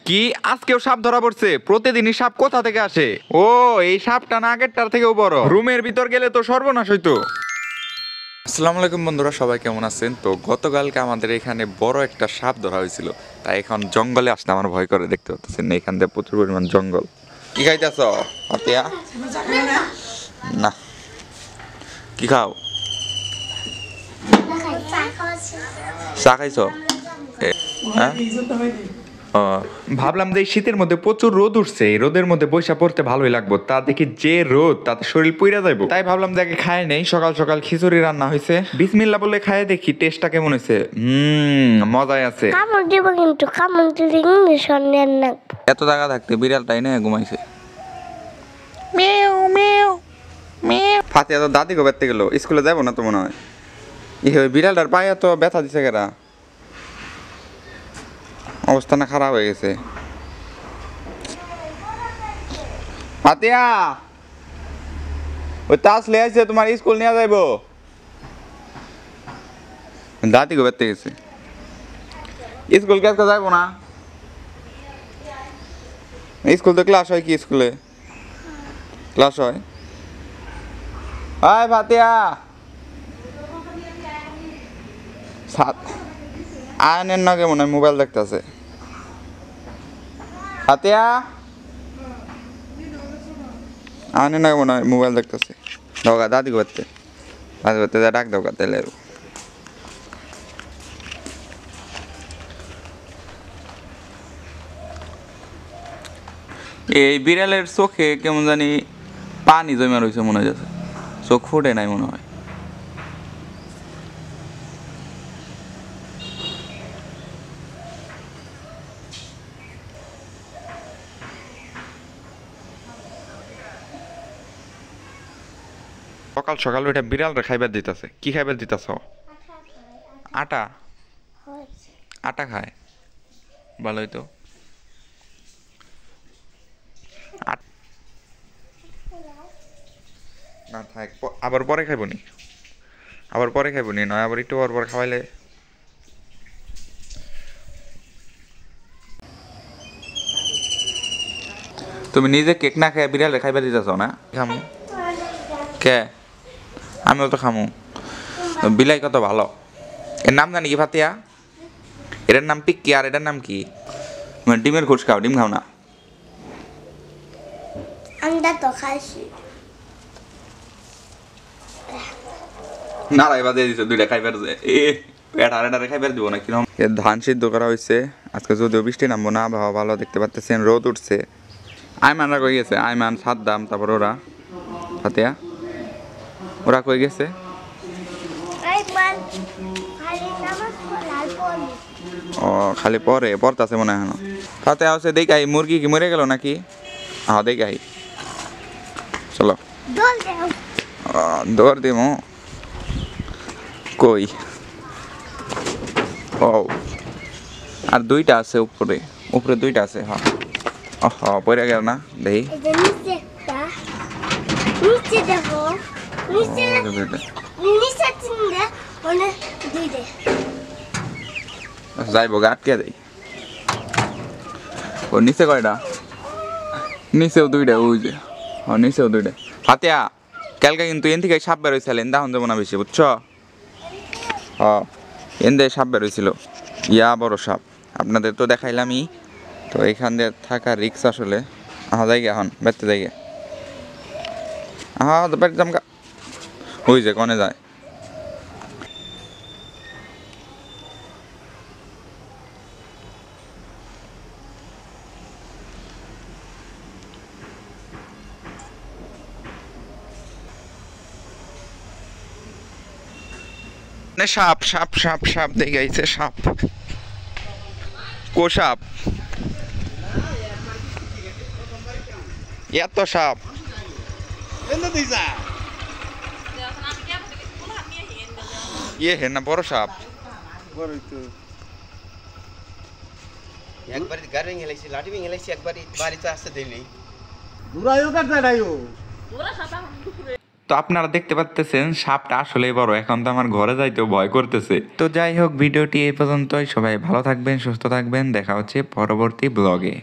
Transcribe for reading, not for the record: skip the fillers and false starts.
কি আজকেও সাপ ধরা পড়ছে? প্রতিদিনই সাপ কোথা থেকে আসে? ও এই সাপটা না আগেরটার থেকেও বড়। রুমের ভিতর গেলে তো সর্বনাশ হইতো। আসসালামু আলাইকুম বন্ধুরা, সবাই কেমন আছেন? তো গতকালকে আমাদের এখানে বড় একটা সাপ ধরা হয়েছিল, তাই এখন জঙ্গলে আসতে আমার ভয় করে। দেখতে পাচ্ছেন এখান থেকে প্রচুর পরিমাণ জঙ্গল। কি খাইতেছ পাতিয়া? না, কি খাও? চা খাইছ? হ্যাঁ, ভাবলাম যে শীতের মধ্যে প্রচুর রোদ উঠছে, এই রোদের মধ্যে বৈশা পড়তে ভালোই লাগবে। তা দেখি যে রোদ, তাতে শরীর পুইরা যাইব, তাই ভাবলাম দেখে খায় নেই। সকাল সকাল খিচুড়ি রান্না হয়েছে, বিসমিল্লাহ বলে খায় দেখি টেস্টটা কেমন হয়েছে। মজাই আছে। এত টাকা থাকতে বিড়ালটাই না ঘুমাইছে। ফাতিয়া তো দাদি গোবারতে গেল, স্কুলে যাবো না তো মনে হয়। বিড়ালটার পায়ে তো ব্যথা দিছে কেরা, অবস্থা না খারাপ হয়ে গেছে। ফাতিয়া ওই তাস লে আসছে, তোমার স্কুল নিয়ে যাইব। দাদি গোবারতে গেছে, স্কুল কে আজকে যাইব না। স্কুল তো ক্লাস হয়, কি স্কুলে ক্লাস হয়? হাই ফাতিয়া, আয়নের না কেমন হয়, মোবাইল দেখতেছে। ফাতিয়া আয়নের না কেমন হয়, মোবাইল দেখতেছে। দোকা দাদি করতে, দাদি করতে ডাক দোকা তেলে। এই বিড়ালের চোখে কেমন জানি পানি জমা রয়েছে মনে হচ্ছে, চোখ ফুটে নাই মনে হয়। সকাল সকাল ওইটা বিড়ালটা খাইবার দিতেছে। কি খাইবার দিতেছ? আটা। আটা খায়, ভালোই তো। না থাক, আবার পরে খাইব নি, আবার পরে খাইব নি, নয় আবার একটু পর পর খাওয়াইলে। তুমি নিজে কেক না খাই বিড়ালে খাইবার দিতেছ না? খামু কে? আমিও তো খামু। বিলাই কত ভালো। এর নাম জানি কি ফাতিয়া? এটার নাম পিক্কি, আর এটার নাম কি? ডিমের খোঁজ খাও, ডিম খাও না? না রাইবা দিয়ে দিছে দুইটা খাইবার। এটা খাইবার দিব না কিরকম। ধান সিদ্ধ করা হয়েছে। আজকে যদিও বৃষ্টি নামবো না, আবহাওয়া ভালো দেখতে পাচ্ছেন, রোদ উঠছে। আইমানরা কই গেছে? আইমান, সাদ্দাম, তারপর ওরা। ফাতিয়া ওরা কই গেছে? ও খালি পরে পড়তাছে মনে হয়। ফাতিয়া হচ্ছে দেখাই মুরগি কি মরে গেল নাকি? হ্যাঁ দেখাই, চলো দৌড় দিব। কই? ও আর দুইটা আছে উপরে, উপরে দুইটা আছে। হ্যাঁ হ্যাঁ পড়ে গেল না, দেখি যাইব গা, আটকে দেই। ও নিচে কয়টা? নিচেও দুইটা, ওই যে নিচেও দুইটা। ফাতিয়া কালকে কিন্তু এন থেকে সাপ বের হয়েছিল, এন যাবো না বেশি, বুঝছো? এন দিয়ে সাপ বের হয়েছিল, ইয়া বড় সাপ। আপনাদের তো দেখাইলামই। তো এখান দিয়ে থাকা রিক্স আসলে। যাইগে এখন বেরতে যাইগে। তো বের জামকা, ওই যে কনে যায়। সাপ সাপ সাপ সাপ দেখে আইছে, সাপ। কো সাপ? এত সাপ? ইয়ে হে না বড় সাপ। একবার গাড়ি হেলাইছি, লাঠি হেলাইছি, একবার বাড়িতে আসতে দিলি। দূরায়ও কাটতে নাই ও। তো আপনারা দেখতে পাচ্তেছেন সাপটা আসলেই বড়, এখন তো আমার ঘরে যাইতেও ভয় করতেছে। তো যাই হোক, ভিডিওটি এই পর্যন্তই। সবাই ভালো থাকবেন, সুস্থ থাকবেন, দেখা হচ্ছে পরবর্তী ব্লগে।